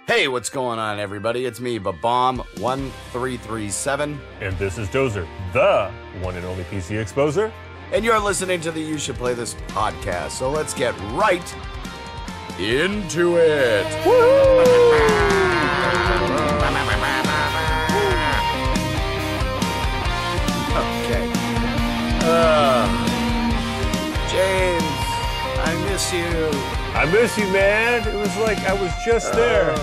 Hey, what's going on, everybody? It's me, Babomb1337. And this is Dozer, the one and only PC Exposer. And you're listening to the You Should Play This podcast. So let's get right into it. Okay. James, I miss you. I miss you, man. It was like I was just there.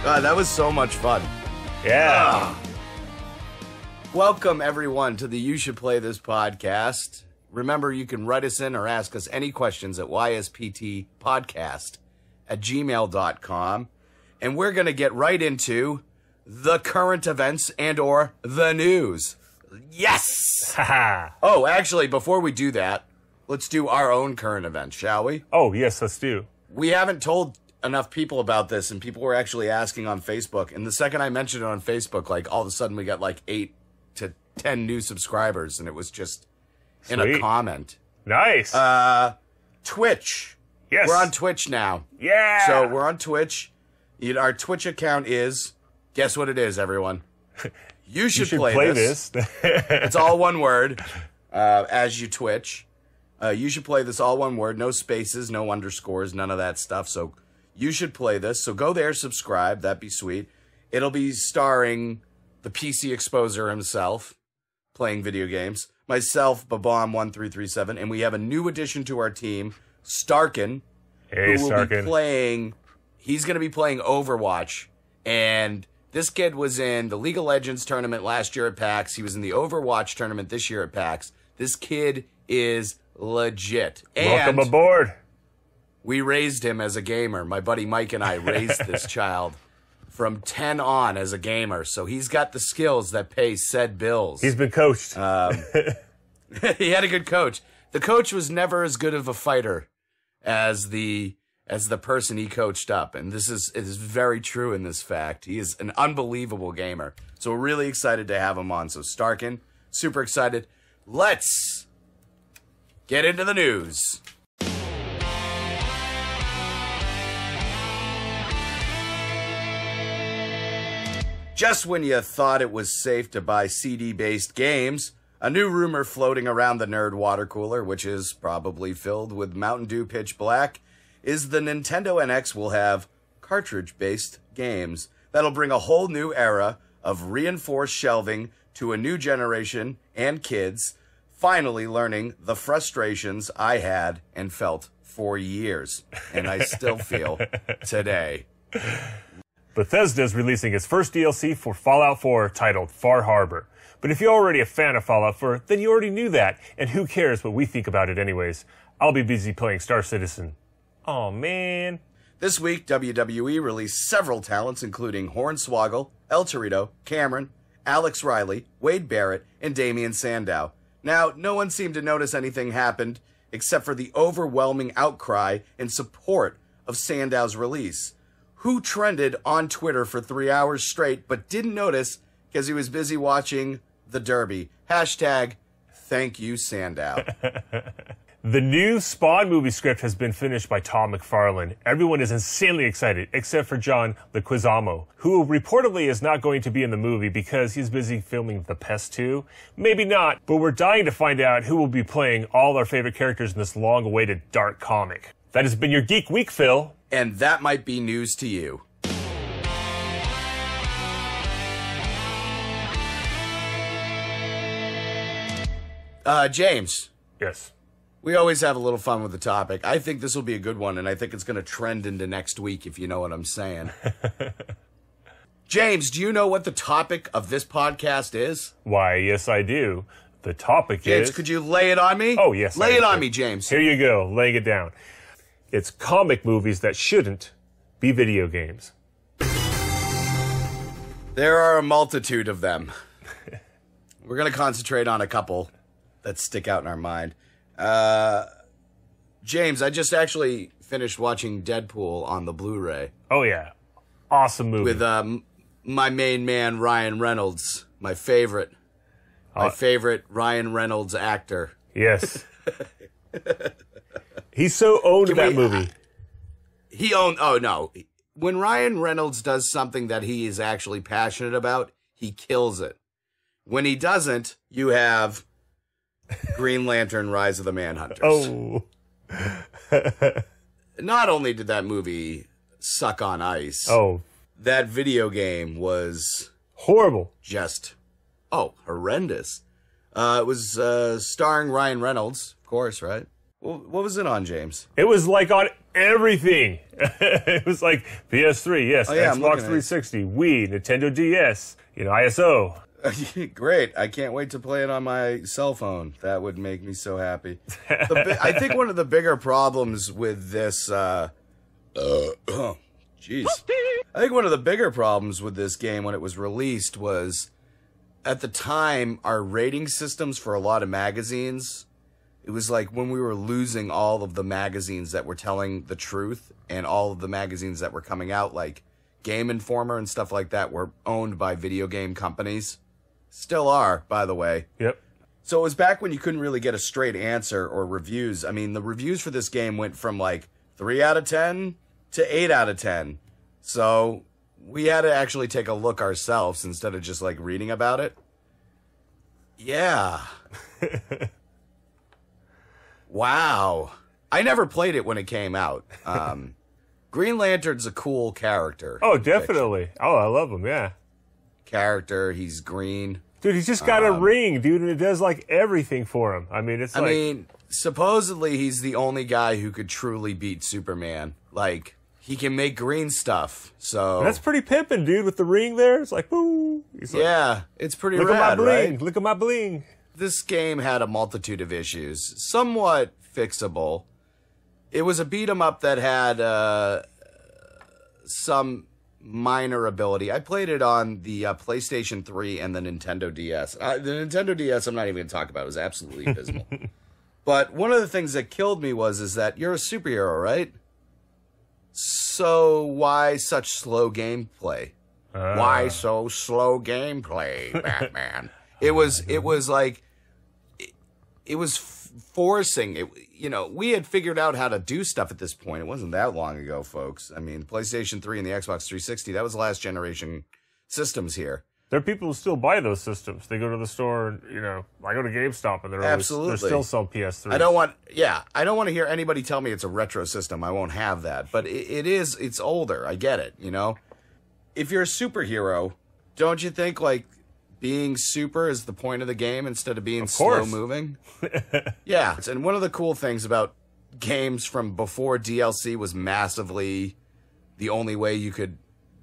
God, that was so much fun. Yeah. Welcome, everyone, to the You Should Play This podcast. Remember, you can write us in or ask us any questions at ysptpodcast@gmail.com. And we're going to get right into the current events and or the news. Yes! Oh, actually, before we do that, let's do our own current events, shall we? Oh, yes, let's do. We haven't told enough people about this, and people were actually asking on Facebook. And the second I mentioned it on Facebook, like, all of a sudden we got like 8 to 10 new subscribers, and it was just in a comment. Nice. Twitch. Yes. We're on Twitch now. Yeah. So we're on Twitch. Our Twitch account is, guess what it is, everyone? You should play this. It's all one word, as you Twitch. You should play this, all one word, no spaces, no underscores, none of that stuff. So you should play this. So go there, subscribe. That'd be sweet. It'll be starring the PC Exposer himself, playing video games. Myself, Babomb1337, and we have a new addition to our team, Starkin. Hey, who will Starkin. be playing. He's going to be playing Overwatch, and this kid was in the League of Legends tournament last year at PAX. He was in the Overwatch tournament this year at PAX. This kid is legit. Welcome And aboard. we raised him as a gamer. My buddy Mike and I raised this child from 10 on as a gamer. So he's got the skills that pay said bills. He's been coached. He had a good coach. The coach was never as good of a fighter as the person he coached up. And this is very true in this fact. He is an unbelievable gamer. So we're really excited to have him on. So Starkin, super excited. Let's get into the news. Just when you thought it was safe to buy CD-based games, a new rumor floating around the nerd water cooler, which is probably filled with Mountain Dew Pitch Black, is the Nintendo NX will have cartridge-based games. That'll bring a whole new era of reinforced shelving to a new generation and kids, finally learning the frustrations I had and felt for years, and I still feel today. Bethesda is releasing its first DLC for Fallout 4 titled Far Harbor. But if you're already a fan of Fallout 4, then you already knew that, and who cares what we think about it anyways. I'll be busy playing Star Citizen. Oh man. This week, WWE released several talents, including Hornswoggle, El Torito, Cameron, Alex Riley, Wade Barrett, and Damian Sandow. Now, no one seemed to notice anything happened, except for the overwhelming outcry in support of Sandow's release. Who trended on Twitter for 3 hours straight, but didn't notice because he was busy watching the Derby. Hashtag, thank you, Sandow. The new Spawn movie script has been finished by Tom McFarlane. Everyone is insanely excited, except for John Leguizamo, who reportedly is not going to be in the movie because he's busy filming The Pest 2. Maybe not, but we're dying to find out who will be playing all our favorite characters in this long-awaited dark comic. That has been your Geek Week, Phil. And that might be news to you. James. Yes. We always have a little fun with the topic. I think this will be a good one, and I think it's going to trend into next week, if you know what I'm saying. James, do you know what the topic of this podcast is? Why, yes, I do. The topic James, is... could you lay it on me? Oh, yes. Lay it on me, James. Here you go, laying it down. It's comic movies that shouldn't be video games. There are a multitude of them. We're going to concentrate on a couple that stick out in our mind. James, I just actually finished watching Deadpool on the Blu-ray. Oh, yeah. Awesome movie. With my main man, Ryan Reynolds, my favorite Ryan Reynolds actor. Yes. He so owned that movie. He owned, oh no. when Ryan Reynolds does something that he is actually passionate about, he kills it. When he doesn't, you have Green Lantern: Rise of the Manhunters. Oh. Not only did that movie suck on ice, that video game was horrible. Just, horrendous. It was starring Ryan Reynolds, of course, right? Well, what was it on, James? It was like on everything. It was like PS3, yes, Xbox 360, Wii, Nintendo DS, ISO. Great. I can't wait to play it on my cell phone. That would make me so happy. I think one of the bigger problems with this... Jeez. I think one of the bigger problems with this game when it was released was, at the time, our rating systems for a lot of magazines, it was like when we were losing all of the magazines that were telling the truth, and all of the magazines that were coming out, like Game Informer and stuff like that, were owned by video game companies. Still are, by the way. Yep. So it was back when you couldn't really get a straight answer or reviews. I mean, the reviews for this game went from like 3 out of 10 to 8 out of 10. So we had to actually take a look ourselves instead of just like reading about it. Yeah. Wow. I never played it when it came out. Green Lantern's a cool character. Oh, definitely. Oh, I love him, yeah. Character, he's green. Dude, he's just got a ring, dude, and it does like everything for him. I mean, supposedly he's the only guy who could truly beat Superman. Like, he can make green stuff, so... That's pretty pimpin', dude, with the ring there. It's like, woo! It's pretty rad, right? Look at my bling, look at my bling. This game had a multitude of issues, somewhat fixable. It was a beat-em-up that had some minor ability. I played it on the PlayStation 3 and the Nintendo DS. The Nintendo DS, I'm not even going to talk about. It was absolutely abysmal. But one of the things that killed me is that you're a superhero, right? So why such slow gameplay? Why so slow gameplay, Batman? It was forcing it. We had figured out how to do stuff at this point. It wasn't that long ago, folks. I mean, PlayStation 3 and the Xbox 360, that was last generation systems here. There are people who still buy those systems. They go to the store, I go to GameStop and they're still sell PS3. I don't want to hear anybody tell me it's a retro system. I won't have that. But it's older. I get it, If you're a superhero, don't you think like being super is the point of the game instead of being slow moving? Yeah. And one of the cool things about games from before DLC was massively the only way you could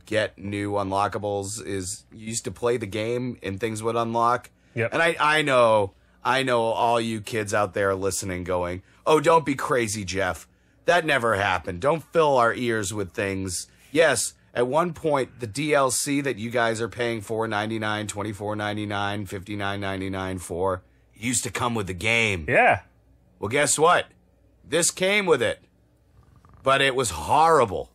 get new unlockables is you used to play the game and things would unlock. Yep. And I know all you kids out there listening going, oh, don't be crazy, Jeff. That never happened. Don't fill our ears with things. Yes, at one point, the DLC that you guys are paying $4.99, $24.99, $59.99 for used to come with the game. Yeah. Well, guess what? This came with it. But it was horrible.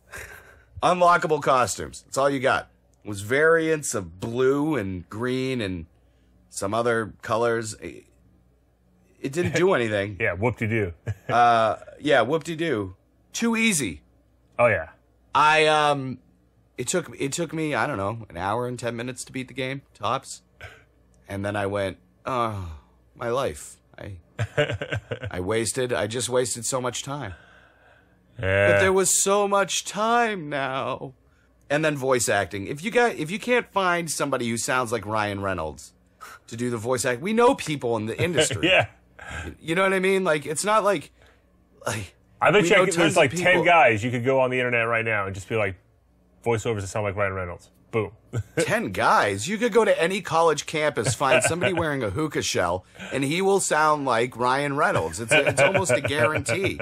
Unlockable costumes. That's all you got. It was variants of blue and green and some other colors. It didn't do anything. Yeah, whoop-de-doo. Whoop-de-doo. Too easy. Oh, yeah. It took me, I don't know, an hour and 10 minutes to beat the game, tops. And then I went, oh, my life. I just wasted so much time. Yeah. But there was so much time now. And then voice acting. If you can't find somebody who sounds like Ryan Reynolds to do the voice act, we know people in the industry. Yeah. You know what I mean? Like, it's not like I bet there's like 10 guys you could go on the internet right now and just be like, voiceovers that sound like Ryan Reynolds. Boom. 10 guys? You could go to any college campus, find somebody wearing a hookah shell, and he will sound like Ryan Reynolds. It's almost a guarantee.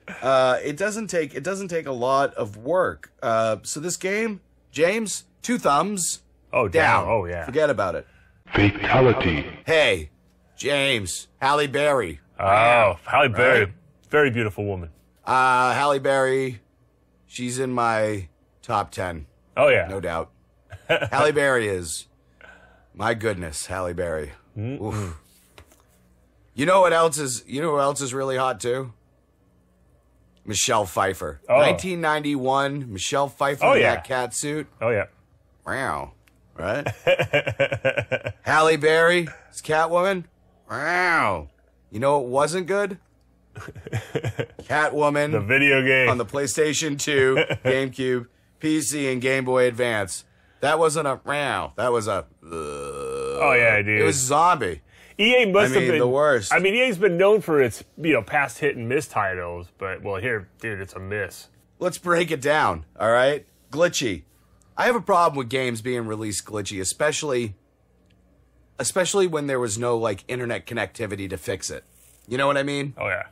It doesn't take a lot of work. So this game, James, 2 thumbs. Oh, down. Oh, yeah. Forget about it. Fatality. Hey, James, Halle Berry. Oh, Halle Berry. Right? Very beautiful woman. Halle Berry, she's in my top 10. Oh, yeah. No doubt. Halle Berry is. My goodness, Halle Berry. Oof. You know what else is really hot too? Michelle Pfeiffer. Oh. 1991, Michelle Pfeiffer in that cat suit. Oh, yeah. Wow. Right? Halle Berry as Catwoman. Wow. You know what wasn't good? Catwoman. The video game. On the PlayStation 2, GameCube, PC, and Game Boy Advance. That wasn't a wow. That was a... oh, yeah, dude. It was zombie. EA must have been the worst. I mean, EA's been known for its, past hit and miss titles, but, well, here, dude, it's a miss. Let's break it down, all right? Glitchy. I have a problem with games being released glitchy, especially when there was no, like, internet connectivity to fix it. You know what I mean? Oh, yeah.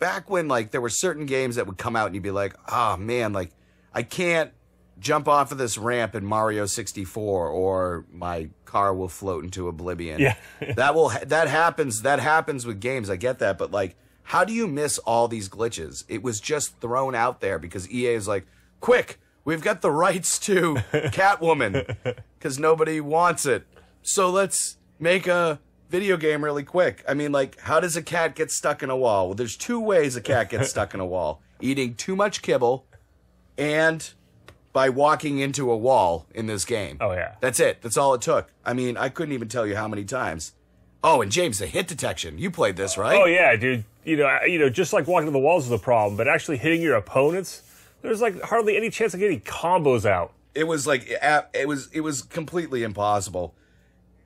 Back when, like, there were certain games that would come out and you'd be like, oh, man, like, I can't jump off of this ramp in Mario 64 or my car will float into oblivion. Yeah. that happens with games. I get that, but like how do you miss all these glitches? It was just thrown out there because EA is like, "Quick, we've got the rights to Catwoman cuz nobody wants it. So let's make a video game really quick." I mean, like, how does a cat get stuck in a wall? Well, there's two ways a cat gets stuck in a wall. Eating too much kibble and by walking into a wall in this game. Oh, yeah. That's it. That's all it took. I mean, I couldn't even tell you how many times. Oh, and James, the hit detection. You played this, right? Oh, yeah, dude. Just like walking to the walls is the problem, but actually hitting your opponents, there's like hardly any chance of getting combos out. It was like, it was completely impossible.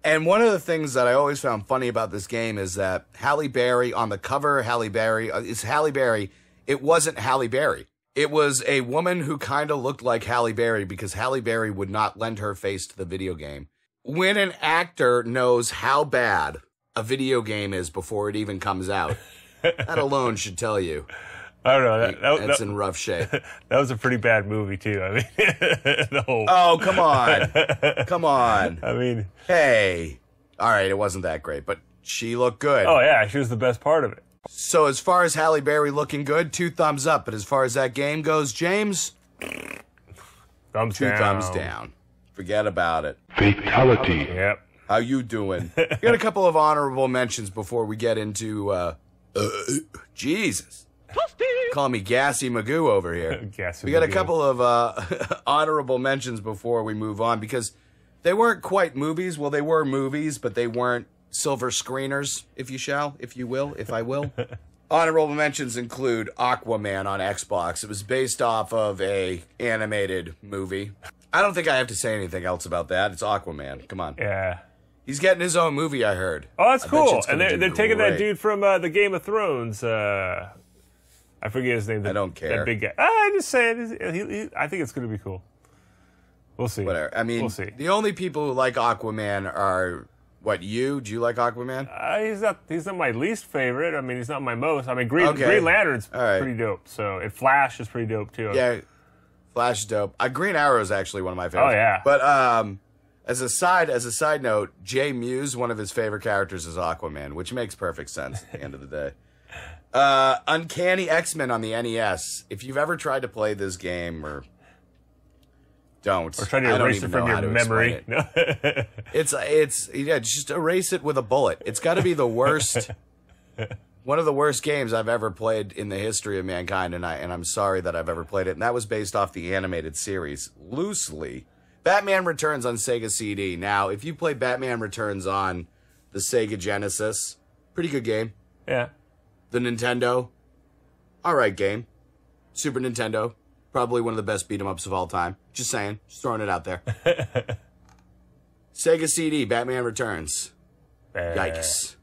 And one of the things that I always found funny about this game is that Halle Berry, on the cover, it's Halle Berry. It wasn't Halle Berry. It was a woman who kind of looked like Halle Berry because Halle Berry would not lend her face to the video game. When an actor knows how bad a video game is before it even comes out, that alone should tell you. I don't know. That's in rough shape. That was a pretty bad movie, too. I mean, Oh, come on. Come on. I mean... Hey. All right, it wasn't that great, but she looked good. Oh, yeah, she was the best part of it. So as far as Halle Berry looking good, 2 thumbs up. But as far as that game goes, James, thumbs 2 down. thumbs down. Forget about it. Fatality. Yep. How you doing? We got a couple of honorable mentions before we get into, Jesus. Call me Gassy Magoo over here. Gassy we got a Magoo. couple of honorable mentions before we move on because they weren't quite movies. Well, they were movies, but they weren't silver screeners, if I will. Honorable mentions include Aquaman on Xbox. It was based off of a animated movie. I don't think I have to say anything else about that. It's Aquaman. Come on. Yeah. He's getting his own movie, I heard. Oh, that's I bet cool. you it's And gonna they're do taking that great. dude from the Game of Thrones. I forget his name. I don't care. That big guy. I just saying. I think it's going to be cool. We'll see. Whatever. I mean, we'll see. The only people who like Aquaman are... What, you? Do you like Aquaman? He's not my least favorite. I mean, he's not my most. I mean, Green Okay. Lantern's All right. pretty dope. So, and Flash is pretty dope too. Yeah, Flash is dope. Green Arrow is actually one of my favorites. Oh, yeah. But as a side note, Jay Muse, one of his favorite characters is Aquaman, which makes perfect sense at the end of the day. Uncanny X-Men on the NES. If you've ever tried to play this game, or don't. Or try to erase it from your memory. It's just erase it with a bullet. It's got to be the worst, one of the worst games I've ever played in the history of mankind, and I'm sorry that I've ever played it. And that was based off the animated series, loosely. Batman Returns on Sega CD. Now, if you play Batman Returns on the Sega Genesis, pretty good game. Yeah. The Nintendo, all right game. Super Nintendo, probably one of the best beat-em-ups of all time. Just saying. Just throwing it out there. Sega CD, Batman Returns. Yikes.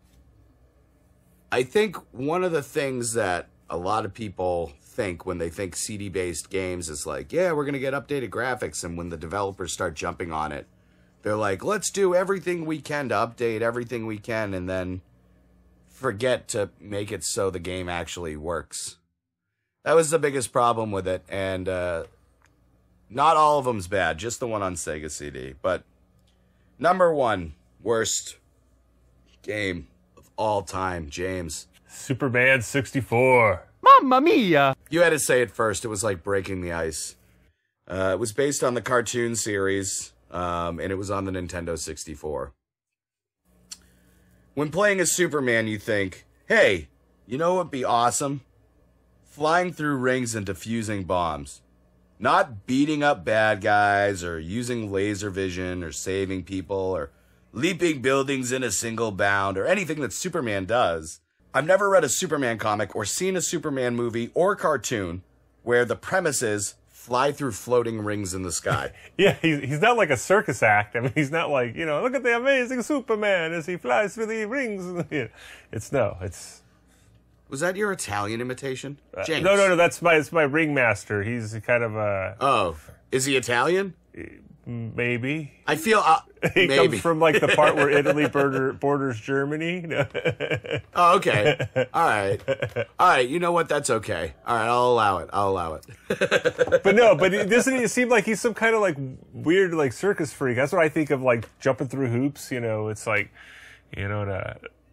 I think one of the things that a lot of people think when they think CD-based games is like, yeah, we're going to get updated graphics. And when the developers start jumping on it, they're like, let's do everything we can to update everything we can and then forget to make it so the game actually works. That was the biggest problem with it, and not all of them's bad, just the one on Sega CD. But number 1 worst game of all time, James. Superman 64. Mamma mia! You had to say it first. It was like breaking the ice. It was based on the cartoon series, and it was on the Nintendo 64. When playing as Superman, you think, hey, you know what would be awesome? flying through rings and defusing bombs. Not beating up bad guys or using laser vision or saving people or leaping buildings in a single bound or anything that Superman does. I've never read a Superman comic or seen a Superman movie or cartoon where the premise is fly through floating rings in the sky. Yeah, he's not like a circus act. I mean, he's not like, look at the amazing Superman as he flies through the rings. It's. Was that your Italian imitation? James? No, that's my ringmaster. He's kind of a... Oh, is he Italian? Maybe. I feel he maybe. comes from like the part where Italy borders Germany. No. Oh, okay. All right. You know what? That's okay. All right, I'll allow it. But doesn't it seem like he's some kind of like weird like circus freak? That's what I think of, like jumping through hoops. It's like,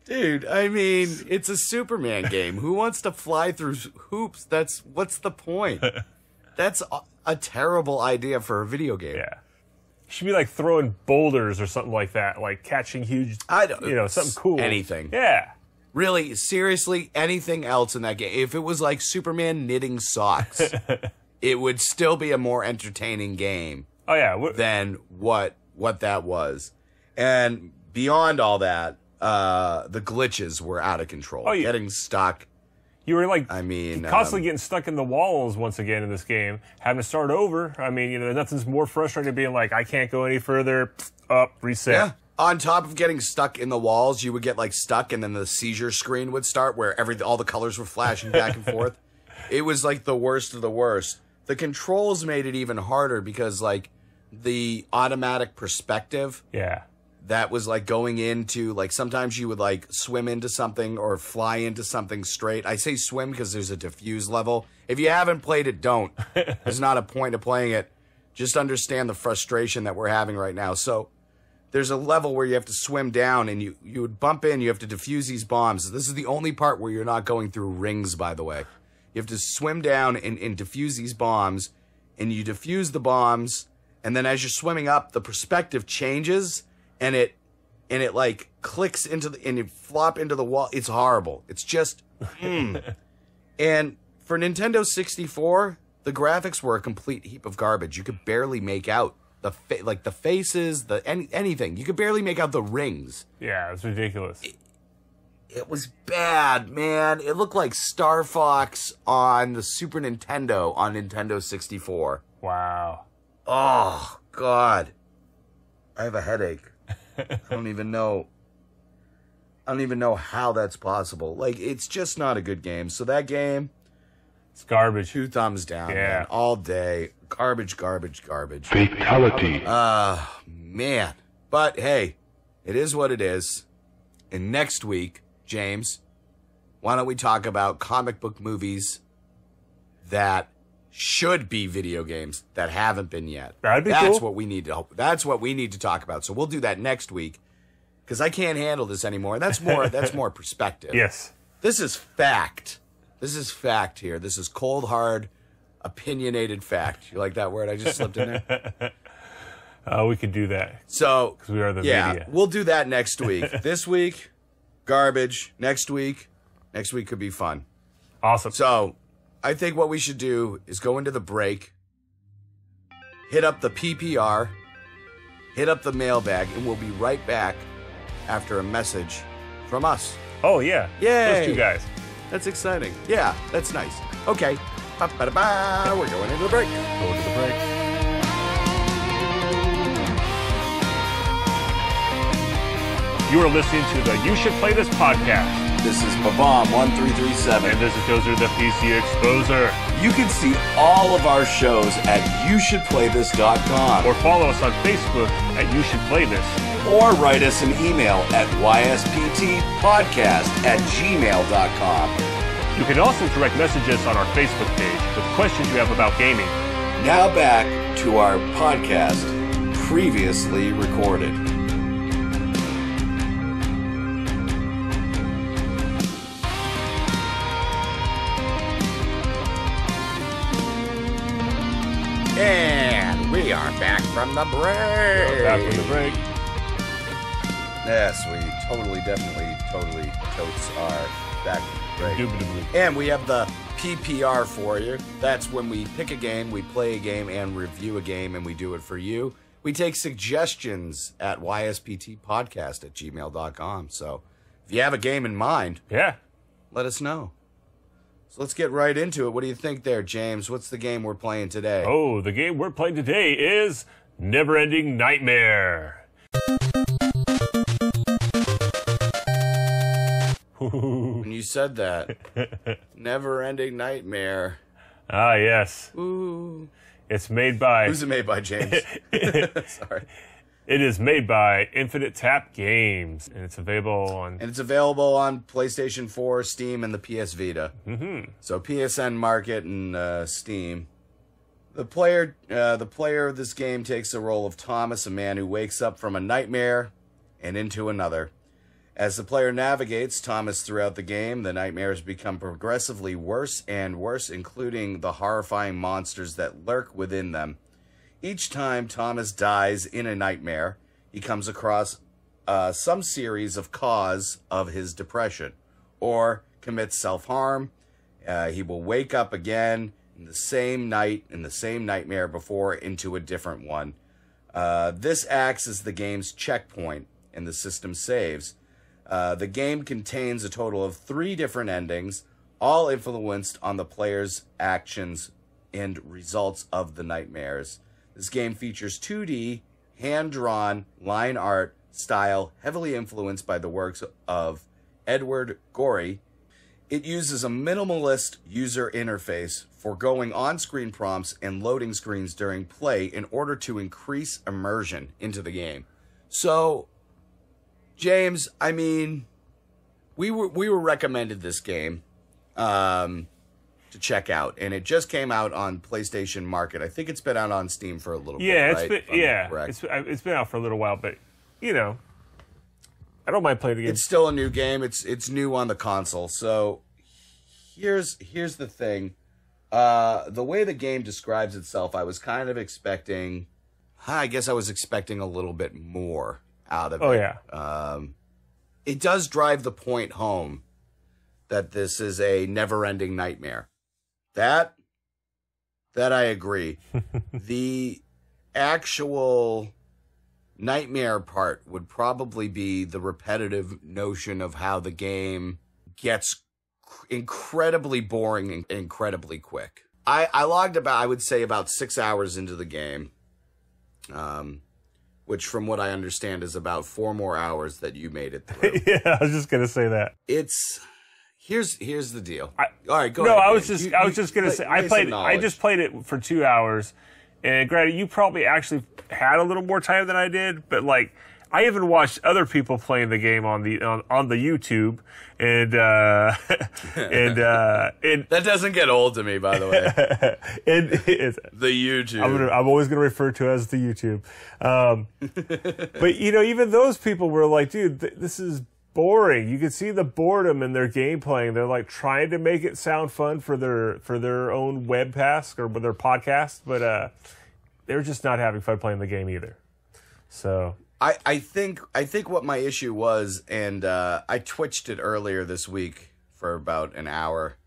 Dude, I mean, it's a Superman game. Who wants to fly through hoops? What's the point? That's a terrible idea for a video game. Yeah. Should be like throwing boulders or something like that, like catching huge, something cool. Anything. Yeah. Really, seriously, anything else in that game. If it was like Superman knitting socks, it would still be a more entertaining game. Oh yeah. Than what that was. And beyond all that, the glitches were out of control. Oh, yeah. Getting stuck. You were like, constantly getting stuck in the walls once again in this game, having to start over. I mean, nothing's more frustrating being like, I can't go any further. Up, reset. Yeah. On top of getting stuck in the walls, you would get like stuck, and then the seizure screen would start where all the colors were flashing back and forth. It was like the worst of the worst. The controls made it even harder because like the automatic perspective. Yeah. That was like going into, like, sometimes you would like swim into something or fly into something straight. I say swim because there's a diffuse level. If you haven't played it, don't. There's not a point of playing it. Just understand the frustration that we're having right now. So there's a level where you have to swim down and you would bump in. You have to defuse these bombs. This is the only part where you're not going through rings, by the way. You have to swim down and defuse these bombs, and you defuse the bombs. And then as you're swimming up, the perspective changes. And it like clicks and you flop into the wall. It's horrible. It's just, And for Nintendo 64, the graphics were a complete heap of garbage. You could barely make out the faces, anything. You could barely make out the rings. Yeah, it's ridiculous. It was bad, man. It looked like Star Fox on the Super Nintendo on Nintendo 64. Wow. Oh, God. I have a headache. I don't even know how that's possible. Like, it's just not a good game. So that game, it's garbage. 2 thumbs down, yeah. Man, all day. Garbage. Fatality. Man. But hey, it is what it is. And next week, James, why don't we talk about comic book movies that should be video games that haven't been yet. That'd be That's cool. That's what we need to talk about. So we'll do that next week because I can't handle this anymore. That's more perspective. Yes. This is fact. This is fact here. This is cold, hard, opinionated fact. You like that word I just slipped in there? We could do that. So, because we are the media. We'll do that next week. This week, garbage. Next week could be fun. Awesome. So, I think what we should do is go into the break, hit up the PPR, hit up the mailbag, and we'll be right back after a message from us. Oh, yeah. Yay. Those 2 guys. That's exciting. Yeah, that's nice. Okay. Ba-ba-da-ba. We're going into the break. Going to the break. You are listening to the You Should Play This podcast. This is Babam1337. And this is Dozer the PC Exposer. You can see all of our shows at youshouldplaythis.com. Or follow us on Facebook at You Should Play This. Or write us an email at ysptpodcast@gmail.com. You can also direct message us on our Facebook page with questions you have about gaming. Now back to our podcast, previously recorded. And we are back from the break. Back from the break. Yes, we totally, definitely, totes are back from the break. Indubitably. And we have the PPR for you. That's when we pick a game, we play a game, and review a game, and we do it for you. We take suggestions at ysptpodcast@gmail.com. So if you have a game in mind, let us know. So let's get right into it. What do you think there, James? What's the game we're playing today? Oh, the game we're playing today is Neverending Nightmare. When you said that, Neverending Nightmare. Ah, yes. Ooh. It's made by... Who's it made by, James? Sorry. It is made by Infinite Tap Games, and it's available on... And it's available on PlayStation 4, Steam, and the PS Vita. Mm-hmm. So PSN Market and Steam. The player of this game takes the role of Thomas, a man who wakes up from a nightmare and into another. As the player navigates Thomas throughout the game, the nightmares become progressively worse and worse, including the horrifying monsters that lurk within them. Each time Thomas dies in a nightmare, he comes across some series of cause of his depression, or commits self-harm. He will wake up again in the same night, in the same nightmare before, into a different one. This acts as the game's checkpoint, and the system saves. The game contains a total of 3 different endings, all influenced on the player's actions and results of the nightmares. This game features 2D, hand-drawn, line art style, heavily influenced by the works of Edward Gorey. It uses a minimalist user interface, foregoing on-screen prompts and loading screens during play in order to increase immersion into the game. So, James, I mean, we were recommended this game to check out, and it just came out on PlayStation Market. I think it's been out on Steam for a little bit. It's been out for a little while, but you know, I don't mind playing the game. It's still a new game. It's new on the console. So here's the thing. The way the game describes itself, I was kind of expecting. I guess I was expecting a little bit more out of it. Oh yeah. It does drive the point home that this is a never-ending nightmare. That I agree. The actual nightmare part would probably be the repetitive notion of how the game gets incredibly boring and incredibly quick. I logged I would say about 6 hours into the game, which from what I understand is about 4 more hours that you made it through. Yeah, I was just gonna say that. Here's the deal. All right, go ahead. No, I was just gonna say I just played it for 2 hours, and granted, you probably actually had a little more time than I did, but like I even watched other people playing the game on the YouTube, and that doesn't get old to me, by the way. The YouTube. I'm always gonna refer to it as the YouTube. But you know, even those people were like, dude, this is boring. You could see the boredom in their gameplay. They're like trying to make it sound fun for their own webcast or their podcast, but they're just not having fun playing the game either. So I think what my issue was, and I twitched it earlier this week for about an hour.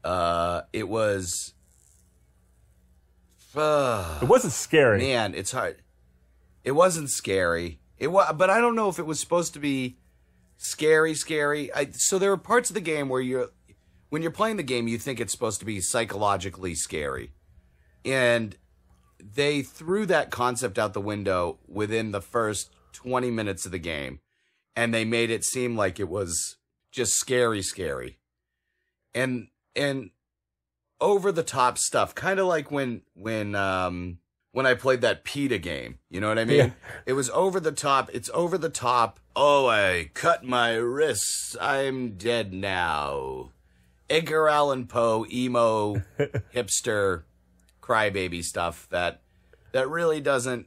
It was. It wasn't scary. Man, it's hard. It wasn't scary. But I don't know if it was supposed to be scary. So there are parts of the game where when you're playing the game, you think it's supposed to be psychologically scary, and they threw that concept out the window within the first 20 minutes of the game, and they made it seem like it was just scary, and over the top stuff, kind of like when I played that PETA game. You know what I mean? Yeah. It was over the top. It's over the top. Oh, I cut my wrists. I'm dead now. Edgar Allan Poe, emo, hipster, crybaby stuff that really doesn't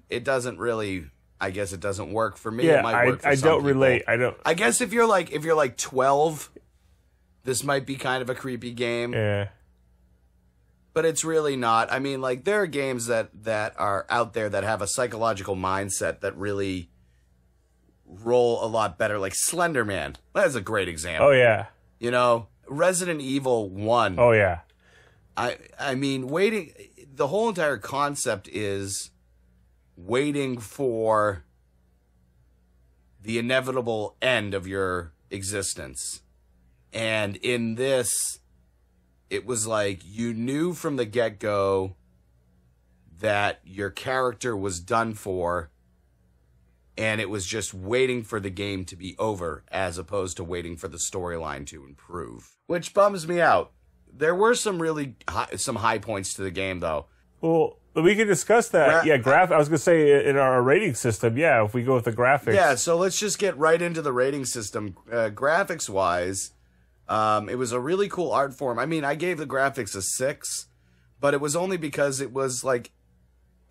really, I guess it doesn't work for me. Yeah, it might work for I some don't people. relate. I guess if you're like 12, this might be kind of a creepy game. Yeah. But it's really not. I mean, like, there are games that are out there that have a psychological mindset that really roll a lot better. Like Slender Man. That's a great example. Oh, yeah. You know, Resident Evil 1. Oh, yeah. I mean, waiting. The whole entire concept is waiting for the inevitable end of your existence. And in this, it was like you knew from the get-go that your character was done for, and it was just waiting for the game to be over as opposed to waiting for the storyline to improve, which bums me out. There were some really some high points to the game, though. Well, we can discuss that. I was going to say in our rating system, if we go with the graphics. Yeah, so let's just get right into the rating system. Graphics-wise, it was a really cool art form. I mean, I gave the graphics a 6, but it was only because it was like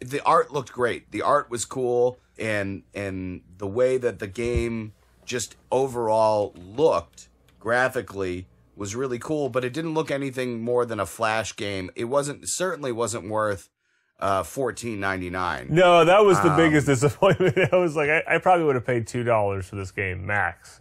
the art looked great. The art was cool, and the way that the game just overall looked graphically was really cool, but it didn't look anything more than a Flash game. It certainly wasn't worth $14.99. No, that was the biggest disappointment. I was like, I probably would have paid $2 for this game max.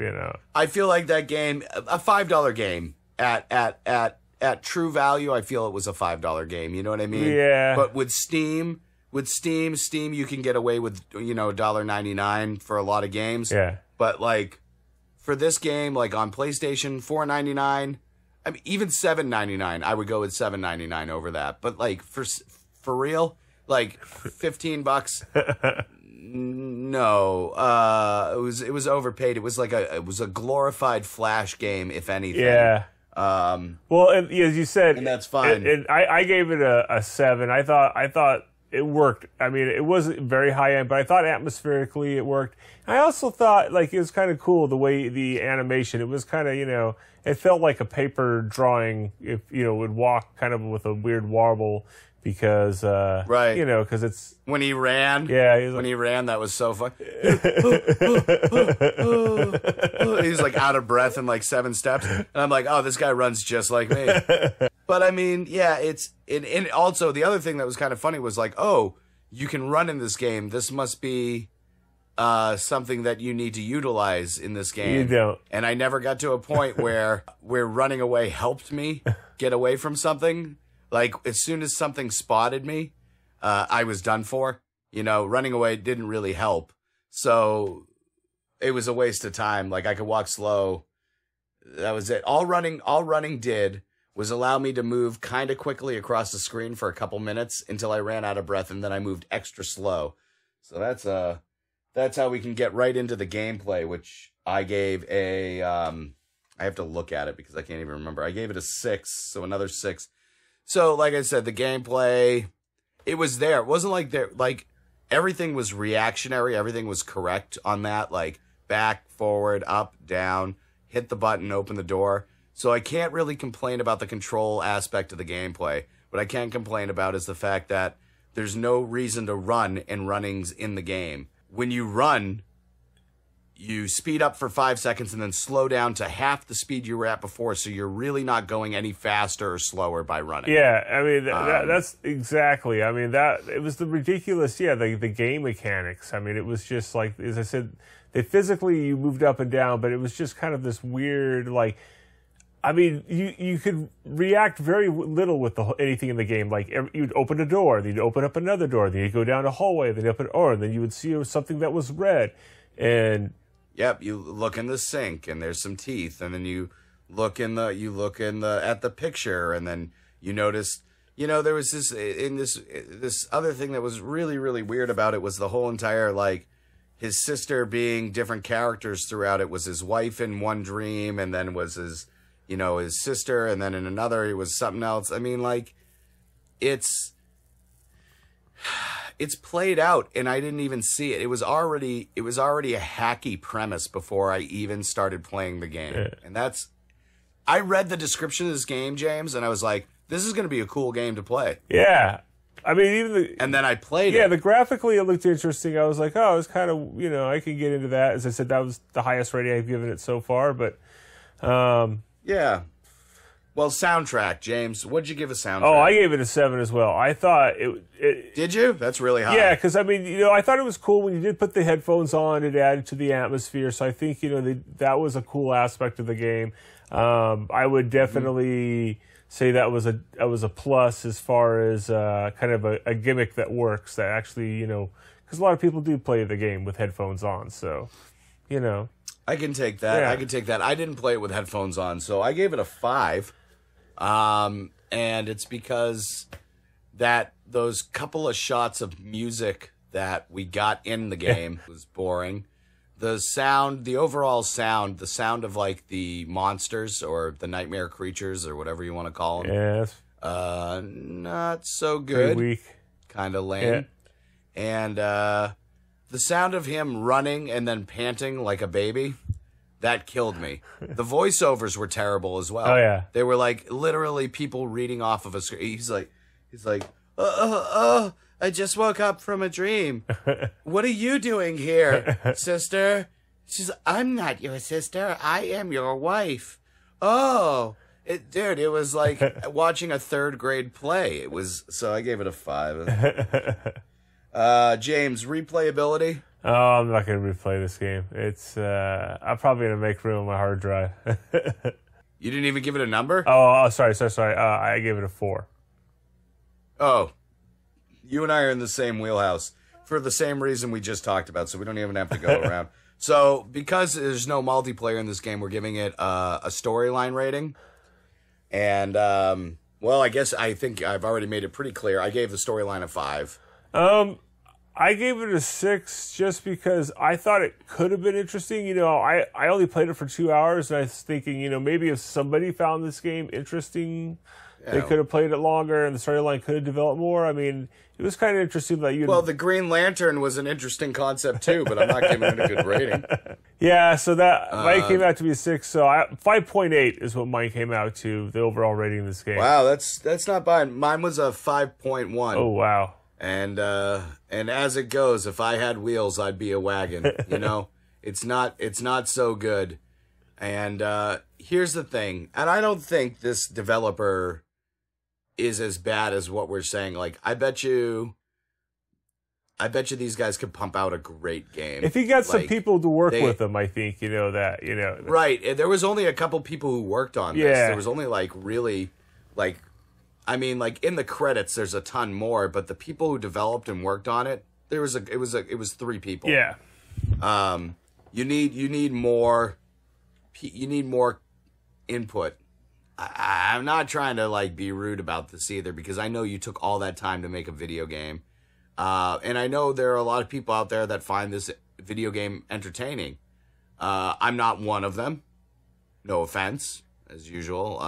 I feel like that game, a $5 game at true value. I feel it was a $5 game. You know what I mean? Yeah. But with Steam, you can get away with $1.99 for a lot of games. Yeah. But like for this game, like on PlayStation, $4.99. I mean, even $7.99. I would go with $7.99 over that. But like for real, like $15. No, it was overpaid. It was like it was a glorified Flash game, if anything. Yeah. Well, and, as you said, and that's fine. And I gave it a 7. I thought it worked. I mean, it wasn't very high end, but I thought atmospherically it worked. I also thought like it was kind of cool the way the animation. It was kind of it felt like a paper drawing. If would walk kind of with a weird wobble. Because, right. Because it's... When he ran. Yeah. When he ran, that was so fun. He's like out of breath in like 7 steps. And I'm like, oh, this guy runs just like me. But I mean, yeah, and also the other thing that was kind of funny was like, oh, you can run in this game. This must be something that you need to utilize in this game. You don't. And I never got to a point where running away helped me get away from something. Like, as soon as something spotted me, I was done for. Running away didn't really help. So it was a waste of time. Like, I could walk slow. That was it. All running did was allow me to move kind of quickly across the screen for a couple minutes until I ran out of breath, and then I moved extra slow. So that's how we can get right into the gameplay, which I gave I have to look at it because I can't even remember. I gave it a 6, so another 6. So, like I said, the gameplay, it was there. It wasn't like everything was reactionary. Everything was correct on that. Like, back, forward, up, down, hit the button, open the door. So I can't really complain about the control aspect of the gameplay. What I can complain about is the fact that there's no reason to run, and running's in the game. When you run, you speed up for 5 seconds and then slow down to half the speed you were at before, so you're really not going any faster or slower by running. Yeah, I mean, that's exactly. I mean, it was the ridiculous, the game mechanics. I mean, it was just like, as I said, physically you moved up and down, but it was just kind of this weird, like, I mean, you could react very little with anything in the game. Like, you'd open a door, then you'd open up another door, then you'd go down a hallway, then you open, or then you would see something that was red, and... Yep, you look in the sink and there's some teeth, and then you look at the picture, and then you notice, there was this other thing that was really, really weird about it was the whole entire, like, his sister being different characters throughout. It was his wife in one dream, and then was his sister, and then in another it was something else. I mean, like, it's played out, and I didn't even see it. It was already a hacky premise before I even started playing the game. Yeah. And I read the description of this game, James, and I was like, this is going to be a cool game to play. Yeah. I mean, and then I played it. Yeah, graphically it looked interesting. I was like, oh, it's kind of, I can get into that. As I said, that was the highest rating I've given it so far, but... yeah. Well, soundtrack, James. What'd you give a soundtrack? Oh, I gave it a 7 as well. I thought it Did you? That's really high. Yeah, because, I mean, I thought it was cool when you did put the headphones on. It added to the atmosphere. So I think, that was a cool aspect of the game. I would definitely say that was a plus as far as kind of a gimmick that works, that actually, you know, because a lot of people do play the game with headphones on, so, you know. I can take that. Yeah. I can take that. I didn't play it with headphones on, so I gave it a 5. And it's because that those couple of shots of music that we got in the game was boring. The sound, the overall sound, the sound of like the monsters or the nightmare creatures or whatever you want to call them. Yes. Not so good. Pretty weak. Kind of lame. Yeah. And the sound of him running and then panting like a baby, that killed me. The voiceovers were terrible as well. Oh yeah. They were like literally people reading off of a screen. He's like, I just woke up from a dream. What are you doing here, sister? She's, I'm not your sister. I am your wife. Oh, dude, it was like watching a 3rd grade play. It was, so I gave it a 5. James, replayability? Oh, I'm not going to replay this game. It's, I'm probably going to make room on my hard drive. You didn't even give it a number? Oh, sorry. I gave it a 4. Oh. You and I are in the same wheelhouse for the same reason we just talked about, so we don't even have to go around. So, because there's no multiplayer in this game, we're giving it a storyline rating. And, well, I think I've already made it pretty clear. I gave the storyline a 5. I gave it a 6 just because I thought it could have been interesting. You know, I only played it for 2 hours, and I was thinking, you know, maybe if somebody found this game interesting, they could have played it longer, and the storyline could have developed more. I mean, it was kind of interesting that you. Well, the Green Lantern was an interesting concept too, but I'm not giving it a good rating. Yeah, so that mine came out to be a 6. So 5.8 is what mine came out to, the overall rating of this game. Wow, that's not bad. Mine was a 5.1. Oh wow. And as it goes, if I had wheels, I'd be a wagon. You know, it's not so good. And here's the thing, and I don't think this developer is as bad as what we're saying. Like, I bet you these guys could pump out a great game. If he got some people to work with them, I think, you know, that, you know. Right. There was only a couple people who worked on this. There was only like really like, I mean, like in the credits, there's a ton more, but the people who developed and worked on it, it was 3 people. Yeah. You need more input. I'm not trying to like be rude about this either, because I know you took all that time to make a video game. And I know there are a lot of people out there that find this video game entertaining. I'm not one of them. No offense, as usual.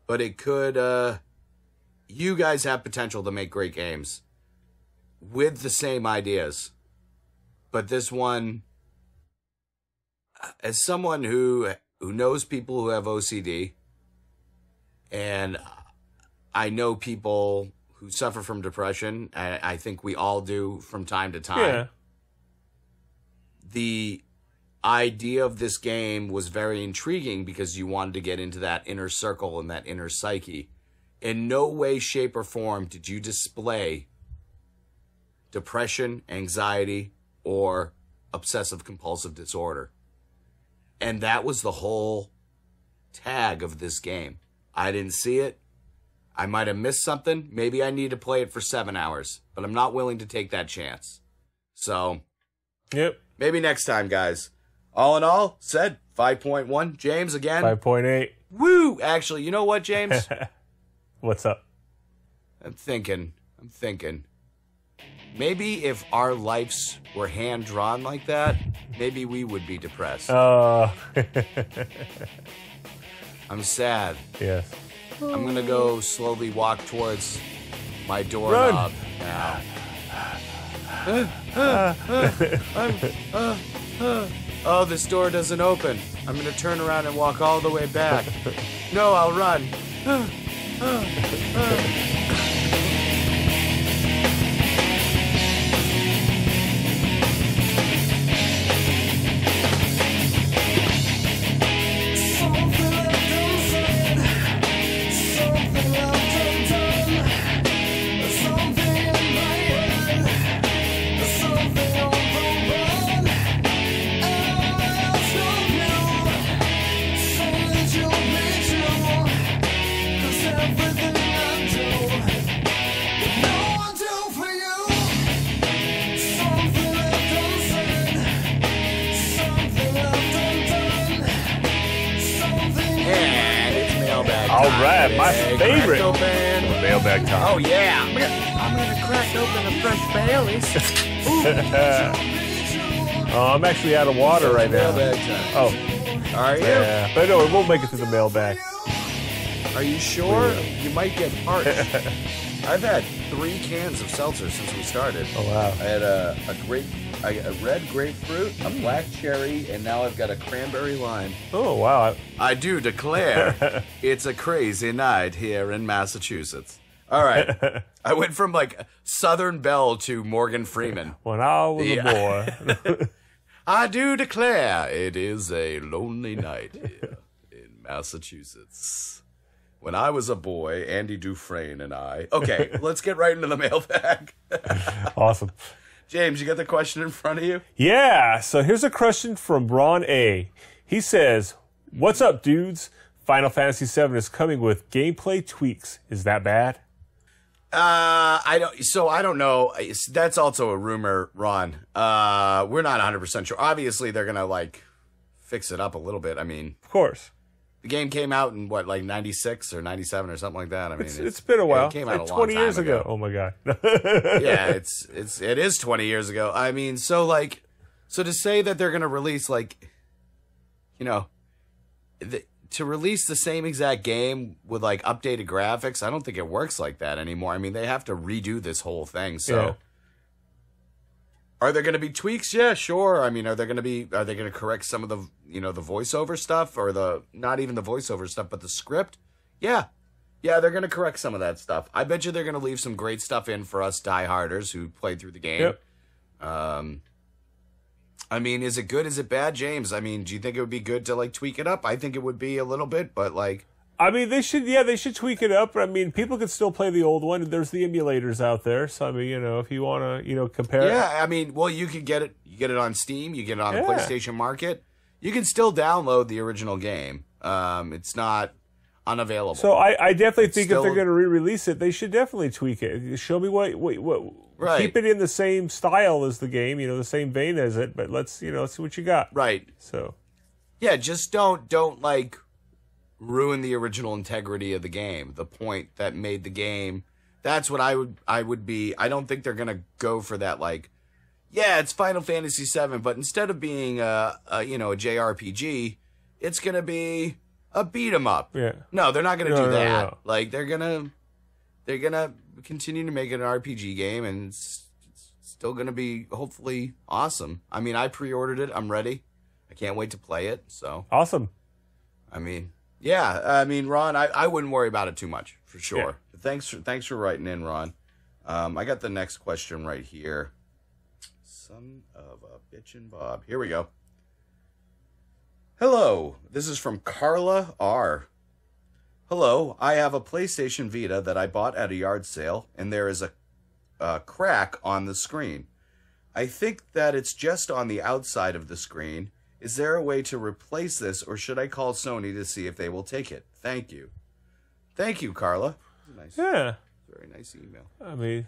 But it could, you guys have potential to make great games with the same ideas. But this one, as someone who knows people who have OCD, and I know people who suffer from depression, I think we all do from time to time. Yeah. The idea of this game was very intriguing because you wanted to get into that inner circle and that inner psyche. In no way, shape, or form did you display depression, anxiety, or obsessive-compulsive disorder. And that was the whole tag of this game. I didn't see it. I might have missed something. Maybe I need to play it for 7 hours, but I'm not willing to take that chance. So, yep. Maybe next time, guys. All in all, said 5.1. James, again. 5.8. Woo! Actually, you know what, James? What's up? I'm thinking. Maybe if our lives were hand-drawn like that, maybe we would be depressed. Oh. I'm sad. Yes. I'm going to go slowly walk towards my doorknob now. Oh, this door doesn't open. I'm going to turn around and walk all the way back. No, I'll run. right, my favorite open. mailbag time. Oh yeah, I'm gonna crack open a fresh Bailey's. Oh, I'm actually out of water right now. Oh, are you? Yeah, but no, we'll make it to the mailbag. Are you sure? You might get parched. I've had 3 cans of seltzer since we started. Oh wow! I had a red grapefruit, a black cherry, and now I've got a cranberry lime. Oh wow! I do declare it's a crazy night here in Massachusetts. All right, I went from like Southern Belle to Morgan Freeman. When I was a boy. I do declare it is a lonely night here in Massachusetts. When I was a boy, Andy Dufresne and I... Okay, let's get right into the mailbag. Awesome. James, you got the question in front of you? Yeah, so here's a question from Ron A. He says, "What's up, dudes? Final Fantasy VII is coming with gameplay tweaks. Is that bad?" I don't know. That's also a rumor, Ron. We're not 100% sure. Obviously, they're going to, like, fix it up a little bit. I mean... Of course. The game came out in, what, like 96 or 97 or something like that? I mean... It's been a while. It came out like a long 20 time years ago. Oh, my God. Yeah, it is 20 years ago. I mean, so to say that they're going to release, like, you know... to release the same exact game with like updated graphics, I don't think it works like that anymore. I mean, they have to redo this whole thing. So, Are there going to be tweaks? Yeah, sure. I mean, are they going to correct some of the, the voiceover stuff or not even the voiceover stuff, but the script? Yeah, they're going to correct some of that stuff. I bet you they're going to leave some great stuff in for us dieharders who played through the game. Yep. I mean, is it good? Is it bad, James? I mean, do you think it would be good to like tweak it up? I think it would be a little bit, but like... I mean, they should tweak it up. I mean, people can still play the old one. There's the emulators out there. So, I mean, if you want to, compare... Yeah, I mean, well, you could get it. You get it on Steam. You get it on the PlayStation Market. You can still download the original game. It's not unavailable. So, I definitely think if they're going to re-release it, they should definitely tweak it. Show me what right. Keep it in the same style as the game, the same vein as it, but let's see what you got. Right. So, yeah, just don't like ruin the original integrity of the game. The point that made the game. That's what I would be. I don't think they're going to go for that like, yeah, it's Final Fantasy VII, but instead of being a JRPG, it's going to be a beat 'em up. Yeah. No, they're not going to do that. No. Like they're going to continue to make it an RPG game, and it's still going to be hopefully awesome. I mean, I pre-ordered it. I'm ready. I can't wait to play it. So awesome. I mean, yeah. I mean, Ron, I wouldn't worry about it too much for sure. Yeah. But thanks for writing in, Ron. I got the next question right here. Son of a bitchin' Bob. Here we go. Hello. This is from Carla R. Hello, I have a PlayStation Vita that I bought at a yard sale, and there is a crack on the screen. I think that it's just on the outside of the screen. Is there a way to replace this, or should I call Sony to see if they will take it? Thank you. Thank you, Carla. Nice. Yeah. Very nice email. I mean...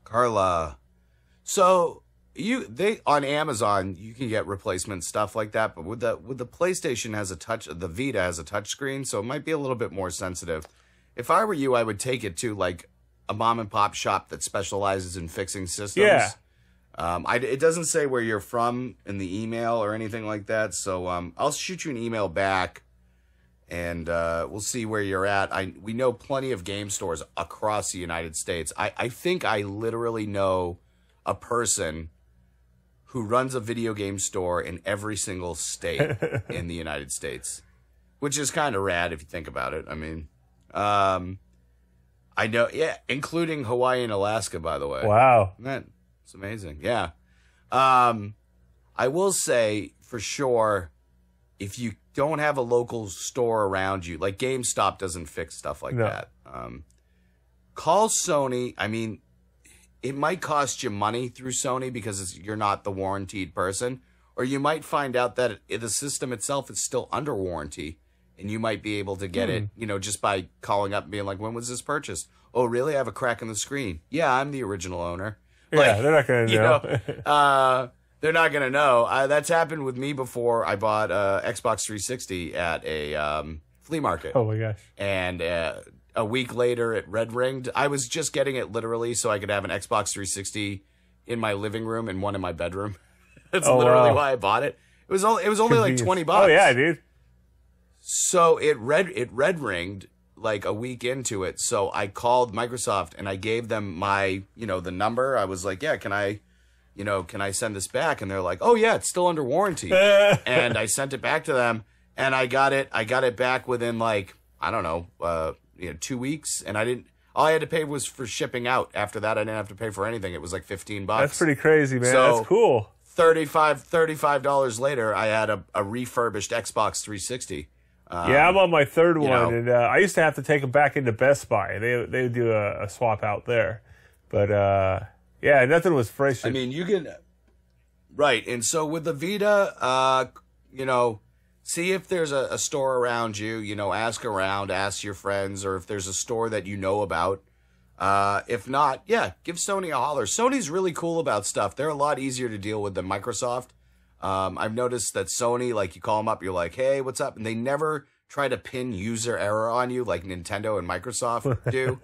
Carla. So... on Amazon you can get replacement stuff like that, but with the PlayStation the Vita has a touch screen, so it might be a little bit more sensitive. If I were you, I would take it to like a mom and pop shop that specializes in fixing systems. Yeah. It doesn't say where you're from in the email or anything like that, so I'll shoot you an email back, and we'll see where you're at. We know plenty of game stores across the United States. I think I literally know a person who runs a video game store in every single state in the United States, which is kind of rad if you think about it. I mean, I know, yeah, including Hawaii and Alaska, by the way. Wow. It's amazing. Yeah. I will say for sure, if you don't have a local store around you, like GameStop doesn't fix stuff like that. Call Sony. I mean, it might cost you money through Sony because you're not the warranted person, or you might find out that the system itself is still under warranty, and you might be able to get it, just by calling up and being like, when was this purchased? Oh, really? I have a crack in the screen. Yeah, I'm the original owner. Yeah, they're not going to know. They're not going to know. That's happened with me before. I bought Xbox 360 at flea market. Oh my gosh. And a week later, it red ringed. I was just getting it literally so I could have an Xbox 360 in my living room and one in my bedroom. That's literally why I bought it. It was only like $20. Oh yeah, dude. So it red ringed like a week into it. So I called Microsoft and I gave them my, the number. I was like, yeah, can I send this back? And they're like, oh yeah, it's still under warranty. And I sent it back to them and I got it back within like, I don't know, 2 weeks. And all I had to pay was for shipping out. After that, I didn't have to pay for anything. It was like $15. That's pretty crazy, man. So, that's cool. $35 later, I had a refurbished Xbox 360. Yeah, I'm on my third one, and I used to have to take them back into Best Buy. They would do a swap out there, but yeah, nothing was fresh. I mean, you can right, and so with the Vita, see if there's a store around you. Ask around, ask your friends, or if there's a store that you know about. If not, yeah, give Sony a holler. Sony's really cool about stuff. They're a lot easier to deal with than Microsoft. I've noticed that Sony, like, you call them up, you're like, hey, what's up? And they never try to pin user error on you like Nintendo and Microsoft do.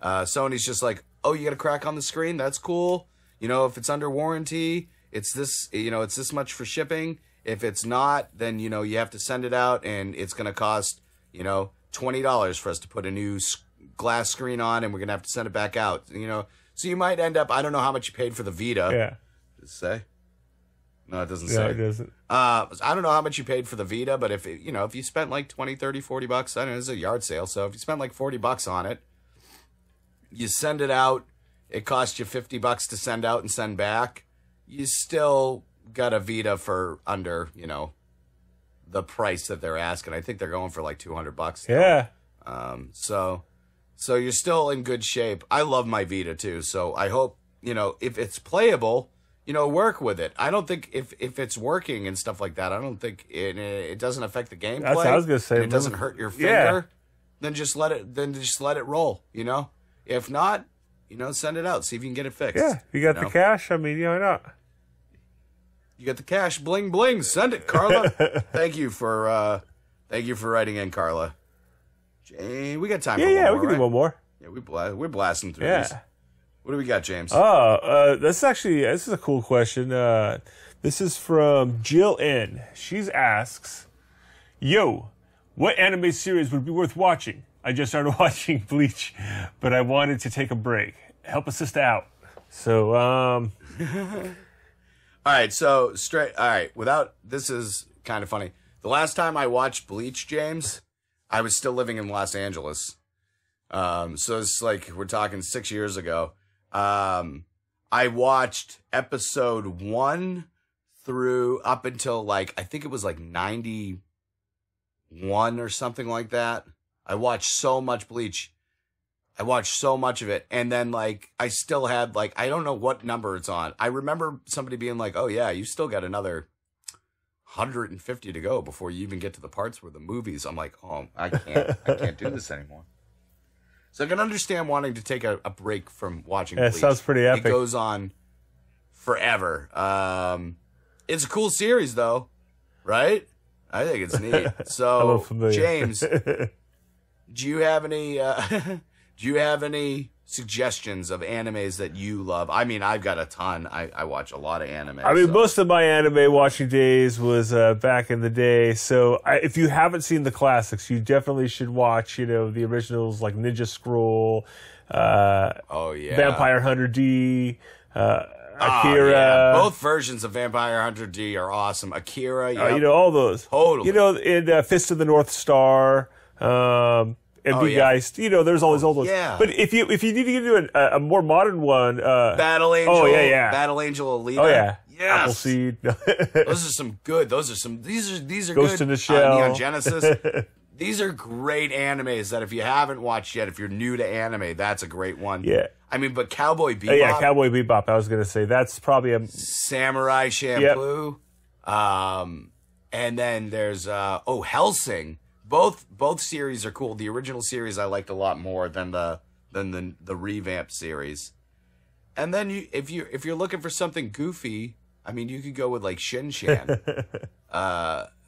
Sony's just like, oh, you got a crack on the screen? That's cool. If it's under warranty, it's this, it's this much for shipping. If it's not, then, you have to send it out and it's going to cost, $20 for us to put a new glass screen on and we're going to have to send it back out. So you might end up, I don't know how much you paid for the Vita. Yeah. Does it say? No, it doesn't say. No, it doesn't. I don't know how much you paid for the Vita, but if you spent like 20, 30, 40 bucks, I don't know, it's a yard sale. So if you spent like 40 bucks on it, you send it out, it costs you 50 bucks to send out and send back. You still got a Vita for under, the price that they're asking. I think they're going for like 200 bucks. Yeah. So you're still in good shape. I love my Vita too. So I hope, if it's playable, work with it. I don't think if it's working and stuff like that, I don't think it doesn't affect the gameplay. That's what I was gonna say. It doesn't hurt your finger. Yeah. Then just let it roll. If not, send it out. See if you can get it fixed. Yeah, you got the cash. I mean, why not? You got the cash. Bling bling. Send it, Carla. Thank you for writing in, Carla. Jay, we got time. for one we more, can right? do one more. Yeah, we're blasting through these. What do we got, James? This is a cool question. This is from Jill N. She asks, "Yo, what anime series would be worth watching? I just started watching Bleach, but I wanted to take a break. Help a sister out." So, all right. So this is kind of funny. The last time I watched Bleach, James, I was still living in Los Angeles. So it's like, we're talking 6 years ago. I watched episode 1 through up until like, I think it was like 91 or something like that. I watched so much Bleach. I watched so much of it. And then like, I still had like, I don't know what number it's on. I remember somebody being like, oh yeah, you still got another 150 to go before you even get to the parts where the movies. I'm like, oh, I can't do this anymore. So I can understand wanting to take a break from watching Bleach. It sounds pretty epic. It goes on forever. It's a cool series, though, right? I think it's neat. So, James, do you have any suggestions of animes that you love? I mean, I've got a ton. I watch a lot of anime. I mean, most of my anime watching days was back in the day. So if you haven't seen the classics, you definitely should watch, the originals like Ninja Scroll, Vampire Hunter D, Akira. Yeah. Both versions of Vampire Hunter D are awesome. Akira, all those. Totally. In Fist of the North Star, Geist, there's all these old ones. Yeah. But if you need to get into a more modern one, Battle Angel. Oh yeah. Battle Angel Alita. Oh yeah. Yes. Appleseed. Those are some good. These are Ghost good. in the Shell. Neon Genesis. These are great animes that if you haven't watched yet, if you're new to anime, that's a great one. Yeah. I mean, but Cowboy Bebop. Yeah, Cowboy Bebop. I was gonna say that's probably a Samurai Champloo. Yep. And then there's Hellsing. Both series are cool. The original series I liked a lot more than the revamped series. And then if you're looking for something goofy, I mean, you could go with like Shin Chan.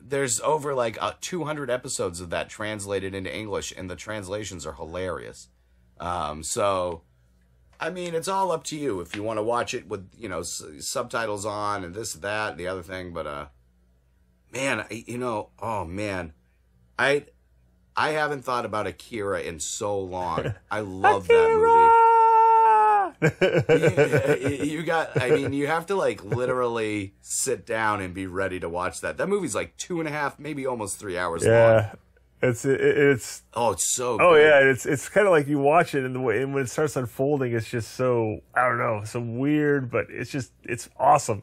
there's over like 200 episodes of that translated into English, and the translations are hilarious. So, I mean, it's all up to you if you want to watch it with, you know, subtitles on and this, that, and the other thing. But, man, you know, oh, man. I haven't thought about Akira in so long. I love that movie. You have to like literally sit down and be ready to watch that. That movie's like 2.5, maybe almost 3 hours long. Yeah, it's so oh good. yeah, it's kind of like you watch it and when it starts unfolding, it's just so, I don't know, so weird, but it's awesome.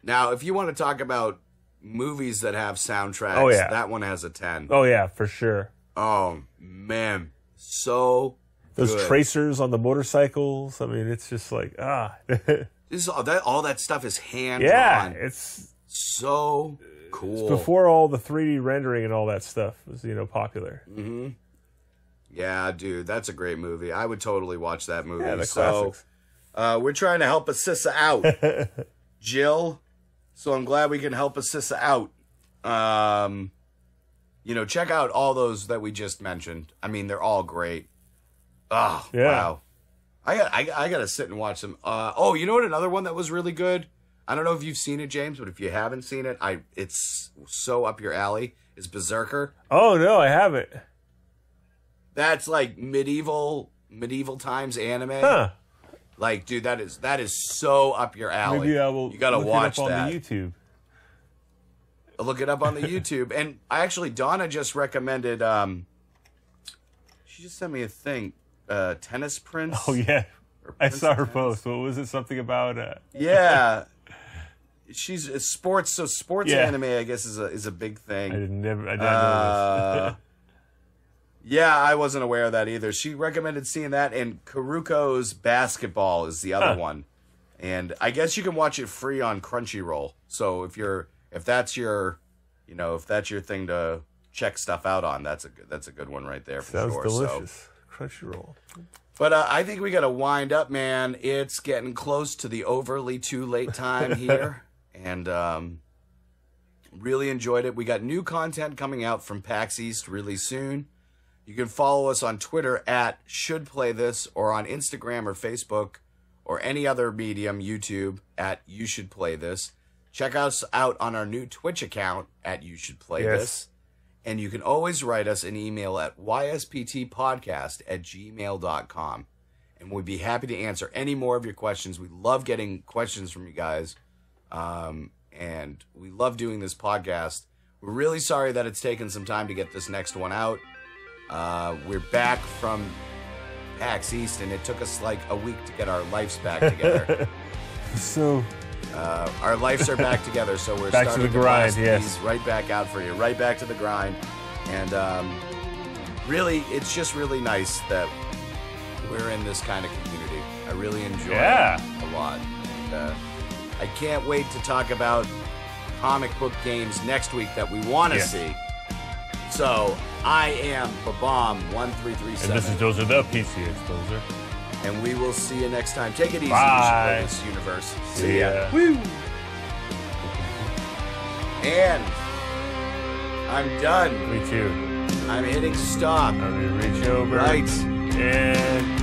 Now, if you want to talk about movies that have soundtracks, that one has a 10. Oh yeah, for sure. Oh man, so those good. tracers on the motorcycles. I mean, it's just like This is all that stuff is hand yeah, drawn. it's so cool. It's before all the 3D rendering and all that stuff was, you know, popular. Mm-hmm. Yeah, dude, that's a great movie. I would totally watch that movie. Yeah, the classics. We're trying to help Assissa out, Jill. So I'm glad we can help Assissa out. You know, check out all those that we just mentioned. I mean, they're all great. Oh, yeah. Wow. I got to sit and watch them. Oh, you know what? Another one that was really good. I don't know if you've seen it, James, but if you haven't seen it, it's so up your alley. Is Berserker. Oh, no, I haven't. That's like medieval times anime. Huh. Like, dude, that is so up your alley. Maybe I will. You got to watch it up that on the YouTube. Look it up on the YouTube. And actually, Donna just recommended. She just sent me a thing. Tennis Prince. Oh yeah, I saw her post. What was it? Something about? Yeah, she's sports. So sports anime, I guess, is a big thing. I didn't know this. Yeah, I wasn't aware of that either. She recommended seeing that, and Karuko's Basketball is the other one. And I guess you can watch it free on Crunchyroll. So if that's your thing to check stuff out on, that's a good one right there for Sounds sure. delicious. So. Crunchyroll. But I think we got to wind up, man. It's getting close to the overly too late time here. And really enjoyed it. We got new content coming out from PAX East really soon. You can follow us on Twitter at ShouldPlayThis, or on Instagram or Facebook or any other medium, YouTube, at YouShouldPlayThis. Check us out on our new Twitch account at YouShouldPlayThis. Yes. And you can always write us an email at ysptpodcast@gmail.com. And we'd be happy to answer any more of your questions. We love getting questions from you guys. And we love doing this podcast. We're really sorry that it's taken some time to get this next one out. We're back from PAX East, and it took us like a week to get our lives back together. So... our lives are back together, so we're back starting to the grind. Yes, right back out for you, right back to the grind, and really, it's just really nice that we're in this kind of community. I really enjoy it a lot. And, I can't wait to talk about comic book games next week that we want to see. So I am Babam1337, and this is Dozer the PC Exposer. And we will see you next time. Take it easy, Bye. this universe. See ya. Woo! And I'm done. Me too. I'm hitting stop. I'm going to reach over. Right. And...